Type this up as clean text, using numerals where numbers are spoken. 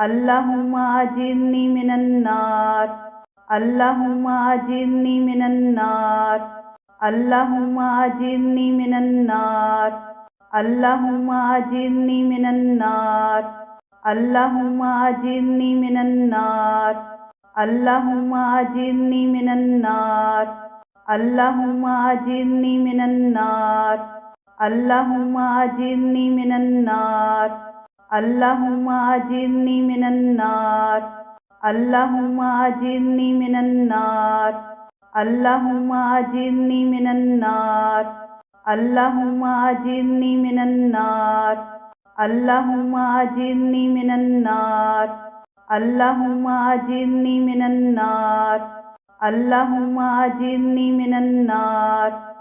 اللهم أجرني من النار اللهم أجرني من النار اللهم أجرني من النار اللهم أجرني من النار اللهم أجرني من النار اللهم أجرني من النار اللهم أجرني من النار اللهم أجرني من النار اللهم أجرني من النار اللهم أجرني من النار اللهم أجرني من النار اللهم أجرني من النار اللهم أجرني من النار اللهم أجرني من النار اللهم أجرني من النار